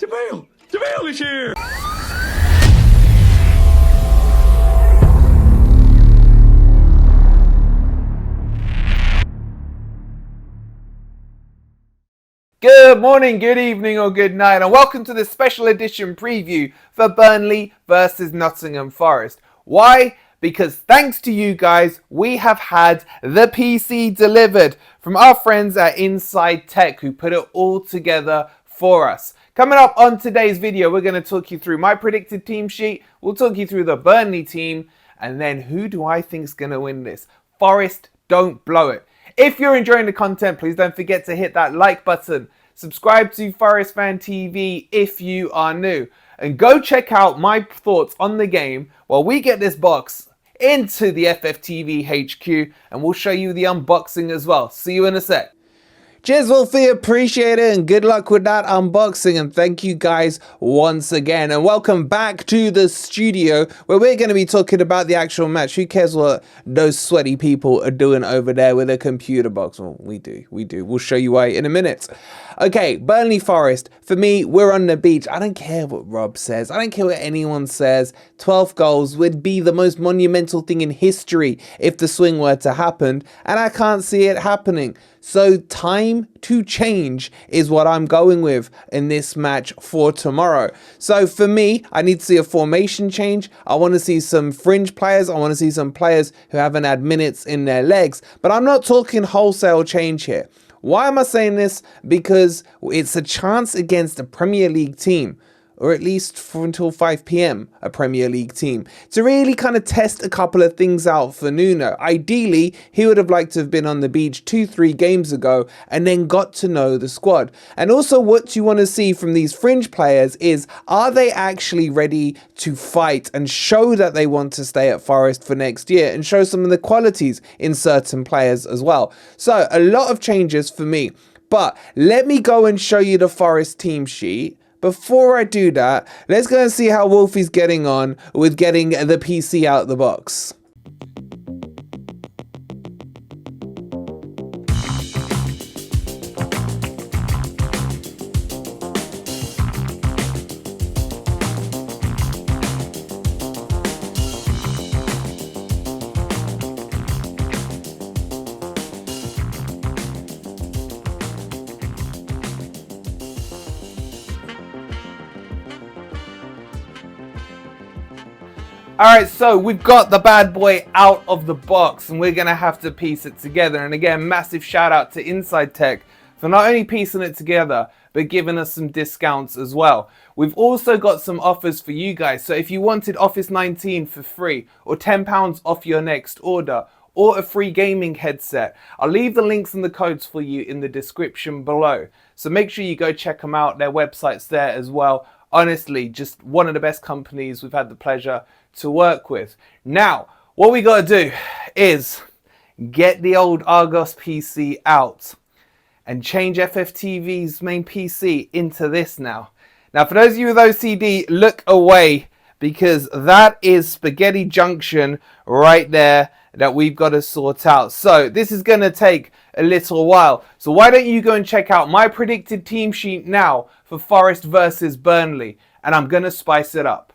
DeVale! DeVale is here! Good morning, good evening or good night, and welcome to this special edition preview for Burnley versus Nottingham Forest. Why? Because thanks to you guys, we have had the PC delivered from our friends at Inside Tech who put it all together for us. Coming up on today's video, we're going to talk you through my predicted team sheet, we'll talk you through the Burnley team, and then who do I think is going to win this? Forest, don't blow it. If you're enjoying the content, please don't forget to hit that like button. Subscribe to Forest Fan TV if you are new. And go check out my thoughts on the game while we get this box into the FFTV HQ. And we'll show you the unboxing as well. See you in a sec. Cheers, Wolfie, appreciate it, and good luck with that unboxing, and thank you guys once again, and welcome back to the studio where we're going to be talking about the actual match. Who cares what those sweaty people are doing over there with a computer box? Well, we do, we'll show you why in a minute. Okay, Burnley Forest, for me, we're on the beach. I don't care what Rob says, I don't care what anyone says. 12 goals would be the most monumental thing in history if the swing were to happen, and I can't see it happening. So time to change is what I'm going with in this match for tomorrow. So for me, I need to see a formation change. I want to see some fringe players. I want to see some players who haven't had minutes in their legs. But I'm not talking wholesale change here. Why am I saying this? Because it's a chance against a Premier League team, or at least for until 5 PM, a Premier League team, to really kind of test a couple of things out for Nuno. Ideally, he would have liked to have been on the beach 2-3 games ago and then got to know the squad. And also what you want to see from these fringe players is, are they actually ready to fight and show that they want to stay at Forest for next year, and show some of the qualities in certain players as well. So a lot of changes for me, but let me go and show you the Forest team sheet. Before I do that, let's go and see how Wolfie's getting on with getting the PC out the box. Alright, so we've got the bad boy out of the box and we're going to have to piece it together. And again, massive shout out to Inside Tech for not only piecing it together, but giving us some discounts as well. We've also got some offers for you guys. So if you wanted Office 19 for free, or £10 off your next order, or a free gaming headset, I'll leave the links and the codes for you in the description below. So make sure you go check them out. Their website's there as well. Honestly, just one of the best companies we've had the pleasure to work with. Now, what we got to do is get the old Argos PC out and change FFTV's main PC into this now. Now, for those of you with OCD, look away, because that is Spaghetti Junction right there that we've got to sort out. So this is going to take a little while. So why don't you go and check out my predicted team sheet now for Forest versus Burnley, and I'm going to spice it up.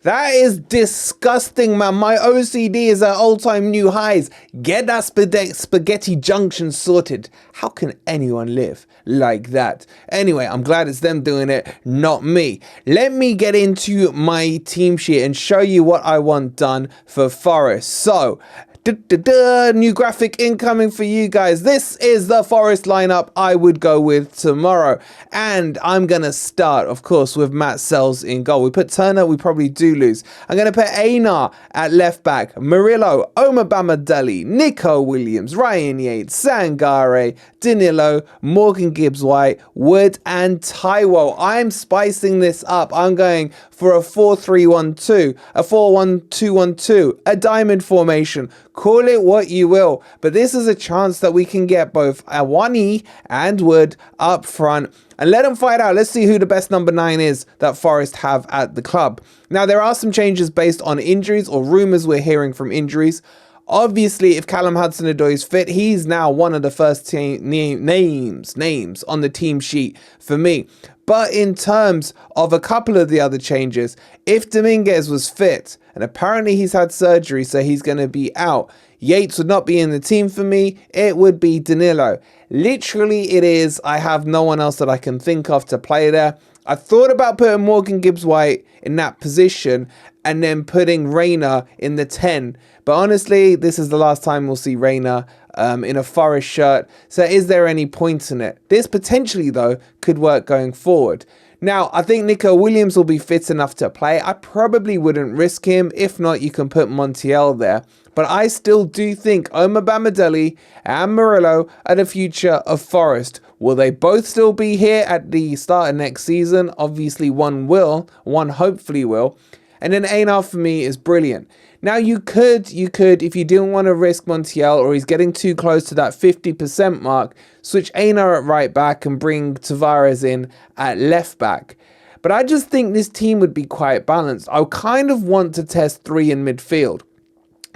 That is disgusting, man. My OCD is at all-time new highs. Get that Spaghetti Junction sorted. How can anyone live like that? Anyway, I'm glad it's them doing it, not me. Let me get into my team sheet and show you what I want done for Forest. So, new graphic incoming for you guys. This is the Forest lineup I would go with tomorrow, and I'm gonna start, of course, with Matt Sells in goal. We put Turner, we probably do lose. I'm gonna put Reyna at left back, Murillo, Omabama-Deli, Nico Williams, Ryan Yates, Sangare, Danilo, Morgan Gibbs-White, Wood, and Taiwo. I'm spicing this up. I'm going for a 4-3-1-2, a 4-1-2-1-2, a diamond formation. Call it what you will, but this is a chance that we can get both Awoniyi and Wood up front and let them fight out. Let's see who the best number 9 is that Forest have at the club. Now, there are some changes based on injuries, or rumours we're hearing from injuries. Obviously, if Callum Hudson-Odoi is fit, he's now one of the first names on the team sheet for me. But in terms of a couple of the other changes, if Dominguez was fit, and apparently he's had surgery, so he's going to be out, Yates would not be in the team for me. It would be Danilo. Literally, it is. I have no one else that I can think of to play there. I thought about putting Morgan Gibbs-White in that position and then putting Reyna in the 10. But honestly, this is the last time we'll see Reyna in a Forest shirt. So is there any point in it? This potentially, though, could work going forward. Now, I think Nico Williams will be fit enough to play. I probably wouldn't risk him. If not, you can put Montiel there. But I still do think Omar Bamadelli and Murillo are the future of Forest. Will they both still be here at the start of next season? Obviously, one will. One hopefully will. And then Einar for me is brilliant. Now, you could, if you didn't want to risk Montiel or he's getting too close to that 50% mark, switch Einar at right back and bring Tavares in at left back. But I just think this team would be quite balanced. I kind of want to test 3 in midfield.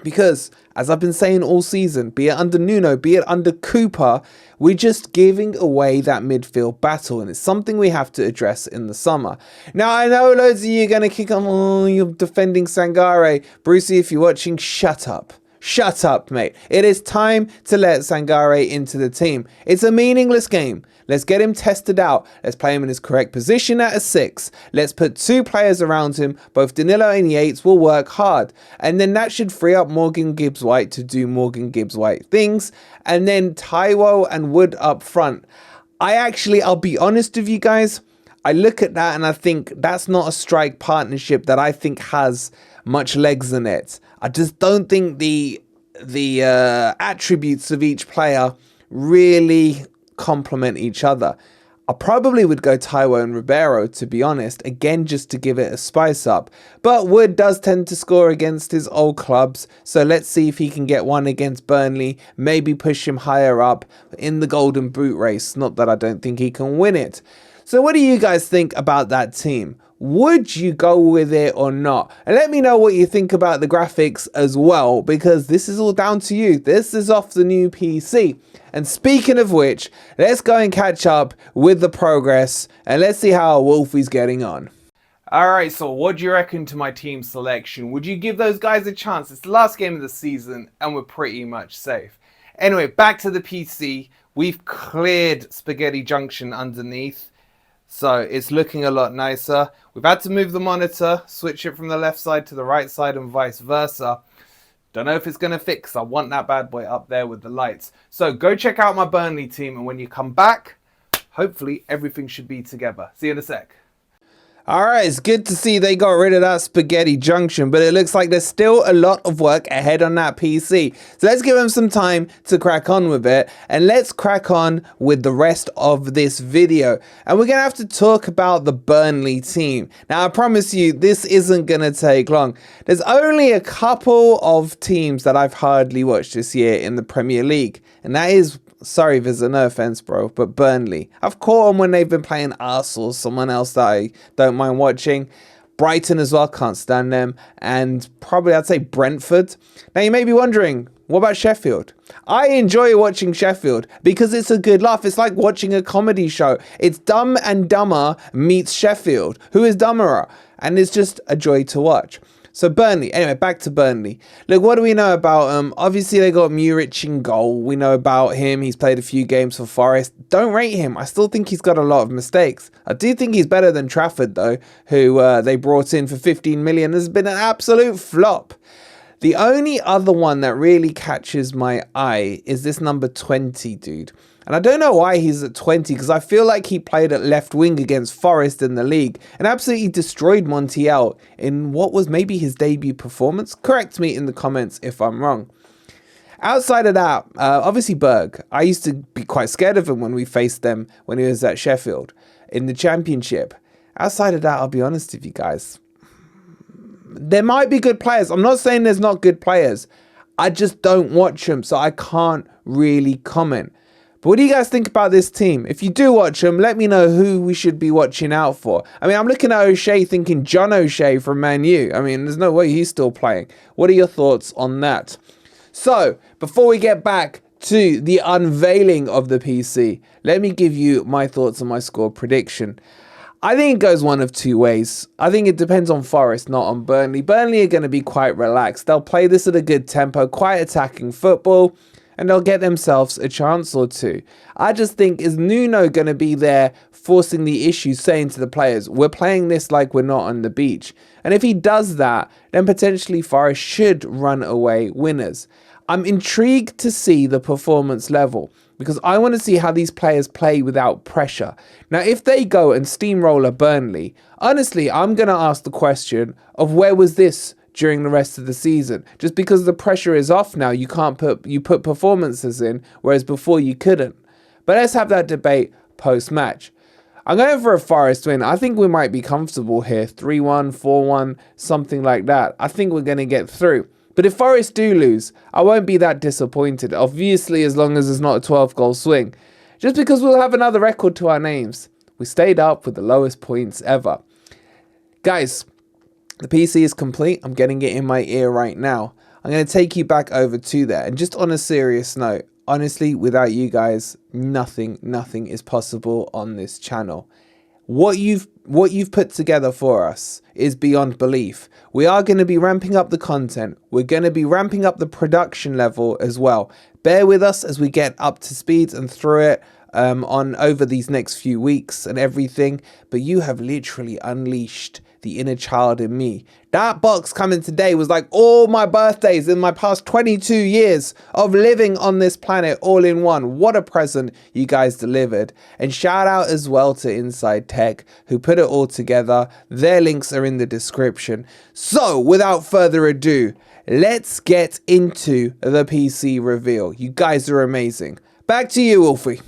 Because, as I've been saying all season, be it under Nuno, be it under Cooper, we're just giving away that midfield battle. And it's something we have to address in the summer. Now, I know loads of you are going to kick on, oh, you're defending Sangare. Brucey, if you're watching, shut up. Shut up, mate. It is time to let Sangare into the team. It's a meaningless game. Let's get him tested out. Let's play him in his correct position at a 6. Let's put 2 players around him. Both Danilo and Yates will work hard. And then that should free up Morgan Gibbs-White to do Morgan Gibbs-White things. And then Taiwo and Wood up front. I'll be honest with you guys. I look at that and I think that's not a strike partnership that I think has much legs in it. I just don't think the attributes of each player really complement each other. I probably would go Taiwo and Ribeiro, to be honest, again just to give it a spice up. But Wood does tend to score against his old clubs, so let's see if he can get one against Burnley, maybe push him higher up in the Golden Boot race. Not that I don't think he can win it. So what do you guys think about that team? Would you go with it or not? And let me know what you think about the graphics as well, because this is all down to you. This is off the new PC. And speaking of which, let's go and catch up with the progress and let's see how Wolfie's getting on. Alright, so what do you reckon to my team selection? Would you give those guys a chance? It's the last game of the season and we're pretty much safe. Anyway, back to the PC. We've cleared Spaghetti Junction underneath. So it's looking a lot nicer. We've had to move the monitor, switch it from the left side to the right side and vice versa. Don't know if it's going to fix. I want that bad boy up there with the lights. So go check out my Burnley team. And when you come back, hopefully everything should be together. See you in a sec. Alright, it's good to see they got rid of that Spaghetti Junction, but it looks like there's still a lot of work ahead on that PC. So let's give them some time to crack on with it, and let's crack on with the rest of this video. And we're going to have to talk about the Burnley team. Now, I promise you, this isn't going to take long. There's only a couple of teams that I've hardly watched this year in the Premier League, and that is... sorry, Vincent, no offense, bro, but Burnley. I've caught them when they've been playing Arsenal, someone else that I don't mind watching. Brighton as well, can't stand them. And probably I'd say Brentford. Now you may be wondering, what about Sheffield? I enjoy watching Sheffield because it's a good laugh. It's like watching a comedy show. It's Dumb and Dumber meets Sheffield, who is dumberer. And it's just a joy to watch. So Burnley, anyway, back to Burnley. Look, what do we know about them? Obviously, they got Muric in goal. We know about him. He's played a few games for Forest. Don't rate him. I still think he's got a lot of mistakes. I do think he's better than Trafford, though, who they brought in for 15 million. Has been an absolute flop. The only other one that really catches my eye is this number 20 dude. And I don't know why he's at 20, because I feel like he played at left wing against Forest in the league and absolutely destroyed Montiel in what was maybe his debut performance. Correct me in the comments if I'm wrong. Outside of that, obviously Berg. I used to be quite scared of him when we faced them when he was at Sheffield in the Championship. Outside of that, I'll be honest with you guys. There might be good players. I'm not saying there's not good players. I just don't watch them, so I can't really comment. But what do you guys think about this team? If you do watch them, let me know who we should be watching out for. I mean, I'm looking at O'Shea thinking John O'Shea from Man U. I mean, there's no way he's still playing. What are your thoughts on that? So, before we get back to the unveiling of the PC, let me give you my thoughts on my score prediction. I think it goes one of two ways. I think it depends on Forest, not on Burnley. Burnley are going to be quite relaxed. They'll play this at a good tempo, quite attacking football, and they'll get themselves a chance or two. I just think, is Nuno going to be there forcing the issue, saying to the players, we're playing this like we're not on the beach? And if he does that, then potentially Forest should run away winners. I'm intrigued to see the performance level because I want to see how these players play without pressure. Now, if they go and steamroller Burnley, honestly, I'm going to ask the question of where was this during the rest of the season? Just because the pressure is off now, you put performances in, whereas before you couldn't. But let's have that debate post-match. I'm going for a Forest win. I think we might be comfortable here. 3-1, 4-1, something like that. I think we're going to get through. But if Forest do lose, I won't be that disappointed. Obviously, as long as it's not a 12-goal swing. Just because we'll have another record to our names. We stayed up with the lowest points ever. Guys, the PC is complete. I'm getting it in my ear right now. I'm going to take you back over to there. And just on a serious note, honestly, without you guys, nothing is possible on this channel. What you've put together for us is beyond belief. We are going to be ramping up the content. We're going to be ramping up the production level as well. Bear with us as we get up to speed and through it on over these next few weeks and everything. But you have literally unleashed the inner child in me. That box coming today was like all my birthdays in my past 22 years of living on this planet all in one. What a present you guys delivered. And shout out as well to Inside Tech who put it all together. Their links are in the description. So without further ado, let's get into the PC reveal. You guys are amazing. Back to you, Wolfie.